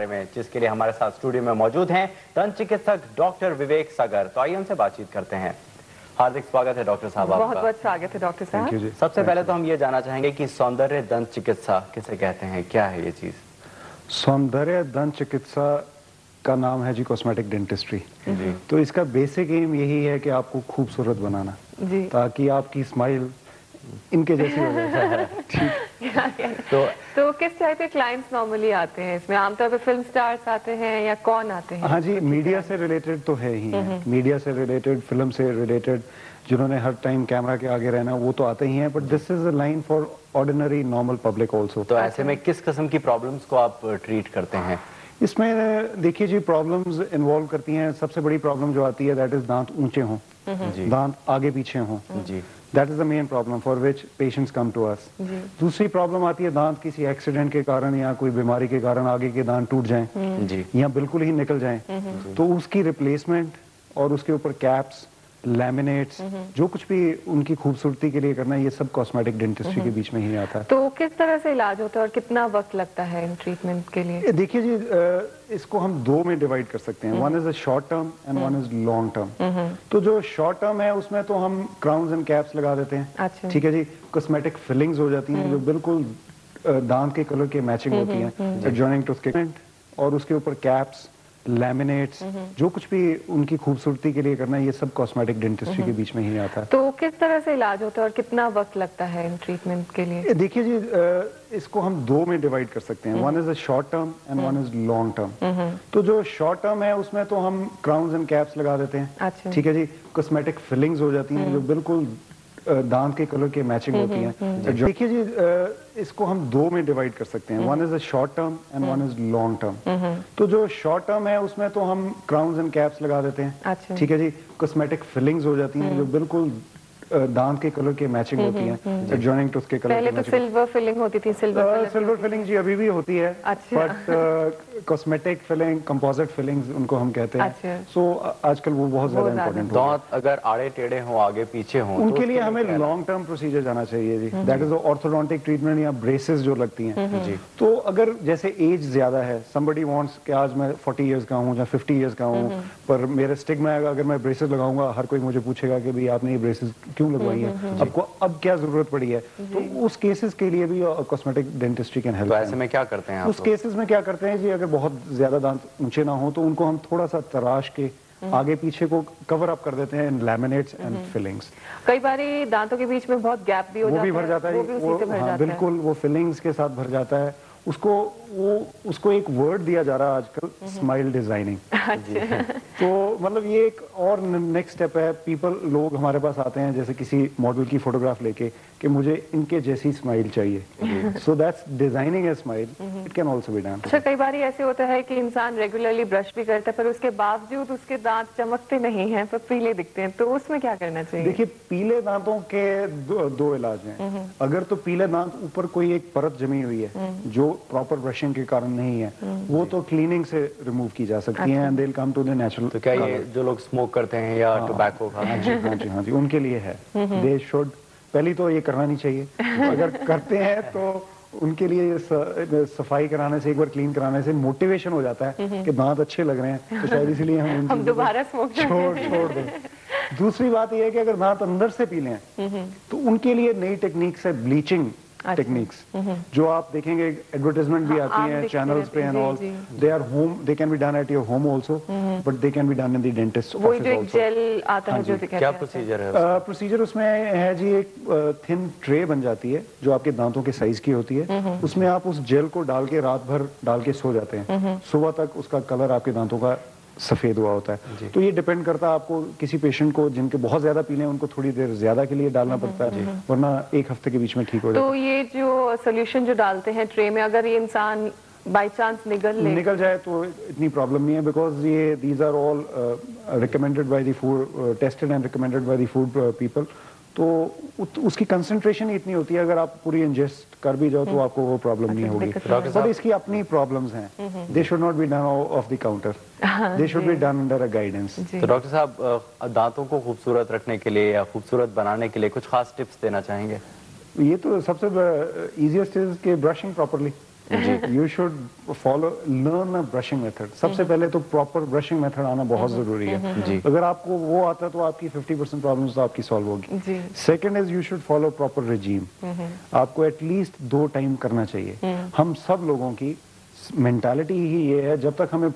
में, जिसके लिए हमारे साथ स्टूडियो में मौजूद हैं दंत चिकित्सक डॉक्टर विवेक सागर। तो आइए उनसे बातचीत करते हैं। हार्दिक स्वागत है डॉक्टर साहब आपका। बहुत बहुत स्वागत है डॉक्टर साहब। सबसे पहले तो हम ये जानना चाहेंगे कि सौंदर्य दंत चिकित्सा किसे कहते हैं, क्या है ये चीज? सौंदर्य दंत चिकित्सा का नाम है जी कॉस्मेटिक डेंटिस्ट्री। तो इसका बेसिक एम यही है कि आपको खूबसूरत बनाना, ताकि आपकी स्माइल इनके जैसी हो जाए। ठीक। तो किस टाइप के क्लाइंट्स नॉर्मली आते हैं इसमें? आमतौर पे फिल्म स्टार्स आते हैं या कौन आते हैं? हाँ जी, मीडिया से रिलेटेड तो है ही है। मीडिया से रिलेटेड, फिल्म से रिलेटेड, जिन्होंने हर टाइम कैमरा के आगे रहना वो तो आते ही हैं, but this is a line for ordinary normal public also. तो ऐसे में किस किस्म की प्रॉब्लम्स को आप ट्रीट करते हैं? इसमें देखिए जी, प्रॉब्लम्स इन्वॉल्व करती हैं। सबसे बड़ी प्रॉब्लम जो आती है दैट इज दांत ऊंचे हों, दांत आगे पीछे हों। That is the main problem for which patients come to us. दूसरी प्रॉब्लम आती है दांत किसी एक्सीडेंट के कारण या कोई बीमारी के कारण आगे के दांत टूट जाएं या बिल्कुल ही निकल जाएं, तो उसकी रिप्लेसमेंट और उसके ऊपर कैप्स, लैमिनेट्स, जो कुछ भी उनकी खूबसूरती के लिए करना है, ये सब कॉस्मेटिक डेंटिस्ट्री के बीच में ही आता है। तो किस तरह से इलाज होता है और कितना वक्त लगता है इन ट्रीटमेंट के लिए? देखिए जी, इसको हम दो में डिवाइड कर सकते हैं। One is a short term and one is long term. तो जो शॉर्ट टर्म है उसमें तो हम क्राउन्स एंड कैप्स लगा देते हैं। अच्छा। ठीक है जी। कॉस्मेटिक फिलिंग्स हो जाती हैं जो बिल्कुल दांत के कलर के मैचिंग होती हैं, एडजॉइनिंग टू स्किन, और उसके ऊपर कैप्स, लैमिनेट्स, जो कुछ भी उनकी खूबसूरती के लिए करना है, ये सब कॉस्मेटिक डेंटिस्ट्री के बीच में ही आता है। तो किस तरह से इलाज होता है और कितना वक्त लगता है इन ट्रीटमेंट के लिए? देखिए जी, इसको हम दो में डिवाइड कर सकते हैं। One is a short term and one is long term. तो जो शॉर्ट टर्म है उसमें तो हम क्राउन्स एंड कैप्स लगा देते हैं। अच्छा। ठीक है जी। कॉस्मेटिक फिलिंग्स हो जाती हैं जो बिल्कुल दांत के कलर के मैचिंग होती हैं। देखिए जी, इसको हम दो में डिवाइड कर सकते हैं। One is a short term and one is long term. तो जो शॉर्ट टर्म है उसमें तो हम क्राउन्स एंड कैप्स लगा देते हैं। अच्छा। ठीक है जी। कॉस्मेटिक फिलिंग्स हो जाती हैं जो बिल्कुल दांत के कलर के मैचिंग होती हैं, एडजॉइनिंग टू उसके कलर। पहले तो सिल्वर फिलिंग होती थी। सिल्वर फिलिंग जी अभी भी होती है। अच्छा। But cosmetic filling, composite fillings उनको हम कहते हैं। अच्छा। सो आजकल वो बहुत ज्यादा इंपॉर्टेंट है। दांत अगर आड़े टेढ़े हों, आगे पीछे हों, उनके लिए हमें लॉन्ग टर्म प्रोसीजर जाना चाहिए जी। दैट इज ऑर्थोडोंटिक ट्रीटमेंट या ब्रेसेस जो लगती हैं जी। तो अगर जैसे एज ज्यादा है, somebody wants कि आज मैं 40 इयर्स का हूँ या 50 इयर्स का हूँ, पर मेरा स्टिग्मा है अगर मैं ब्रेसेस लगाऊंगा हर कोई मुझे पूछेगा कि भाई आपने ये ब्रेसेस क्यों लगवाई है, आपको अब क्या जरूरत पड़ी है। तो उस केसेस के लिए भी कॉस्मेटिक डेंटिस्ट्री कैन हेल्प। तो ऐसे में क्या करते हैं आप? उस केसेस में क्या करते हैं जी, अगर बहुत ज्यादा दांत ऊंचे ना हो तो उनको हम थोड़ा सा तराश के आगे पीछे को कवर अप कर देते हैं, लैमिनेट्स एंड फिलिंग्स। कई बार दांतों के बीच में बहुत गैप भी हो जाता है, वो भी भर जाता है, वो भी उसी से भर जाता है। बिल्कुल, वो फिलिंग्स के साथ भर जाता है। उसको एक वर्ड दिया जा रहा है आजकल, स्माइल डिजाइनिंग। तो मतलब ये एक और नेक्स्ट स्टेप है। लोग हमारे पास आते हैं जैसे किसी मॉडल की फोटोग्राफ लेके कि मुझे इनके जैसी स्माइल चाहिए। So that's designing a smile. It can also be done. अच्छा, कई बार ऐसे होता है कि इंसान रेगुलरली ब्रश भी करता है पर उसके बावजूद उसके दांत चमकते नहीं हैं, पर पीले दिखते हैं, तो उसमें क्या करना चाहिए? देखिए, पीले दांतों के दो इलाज हैं। अगर तो पीले दांत ऊपर कोई एक परत जमी हुई है जो प्रॉपर ब्रशिंग के कारण नहीं है, वो तो क्लीनिंग से रिमूव की जा सकती है and they will come to the natural. तो क्या ये जो लोग स्मोक करते हैं या टोबैको खाते हैं? हाँ जी, उनके लिए है। दे शुड, पहली तो ये करना नहीं चाहिए। अगर करते हैं तो उनके लिए सफाई कराने से, एक बार क्लीन कराने से मोटिवेशन हो जाता है कि दांत अच्छे लग रहे हैं, तो शायद इसीलिए हम दोबारा स्मोक छोड़ दें। दूसरी बात यह है कि अगर दांत अंदर से पीले हैं तो उनके लिए नई टेक्निक्स है, ब्लीचिंग टेक्निक्स, जो आप देखेंगे एडवर्टाइजमेंट भी आती हैं चैनल्स पे and all. They are home, they can be done at your home also, but they can be done in the dentist office also. Gel आता है जो दिखाते हैं। क्या प्रोसीजर है? प्रोसीजर उसमें है जी, एक थिन ट्रे बन जाती है जो आपके दांतों के साइज की होती है। उसमें आप उस जेल को डाल के रात भर डाल के सो जाते हैं। सुबह तक उसका कलर आपके दांतों का सफेद हुआ होता है। तो ये डिपेंड करता है आपको, किसी पेशेंट को जिनके बहुत ज्यादा पीले हैं उनको थोड़ी देर ज्यादा के लिए डालना पड़ता है, वरना एक हफ्ते के बीच में ठीक हो जाता है। तो ये जो सोल्यूशन जो डालते हैं ट्रे में, अगर ये इंसान बाय चांस निकल जाए तो इतनी प्रॉब्लम नहीं है, बिकॉज ये these are all recommended by the food, tested and recommended by the food people. तो उसकी कंसंट्रेशन इतनी होती है, अगर आप पूरी इंजेस्ट कर भी जाओ तो आपको वो प्रॉब्लम नहीं होगी। बट इसकी अपनी प्रॉब्लम्स हैं। They should not be done of the counter, they should be done under a guidance. तो डॉक्टर साहब, दांतों को खूबसूरत रखने के लिए या खूबसूरत बनाने के लिए कुछ खास टिप्स देना चाहेंगे? ये तो सबसे इजीएस्ट इज कि brushing properly. You should follow learn a brushing method. سب سے پہلے تو پراپر برشنگ میتھڈ آنا بہت ضروری ہے. اگر آپ کو وہ آتا ہے تو آپ کی 50% پرابلمس تو آپ کی سالو ہوگی. Second is you should follow proper regime. آپ کو ایٹ لیسٹ 2 ٹائم کرنا چاہیے. ہم سب لوگوں کی مینٹالٹی ہی یہ ہے جب تک ہمیں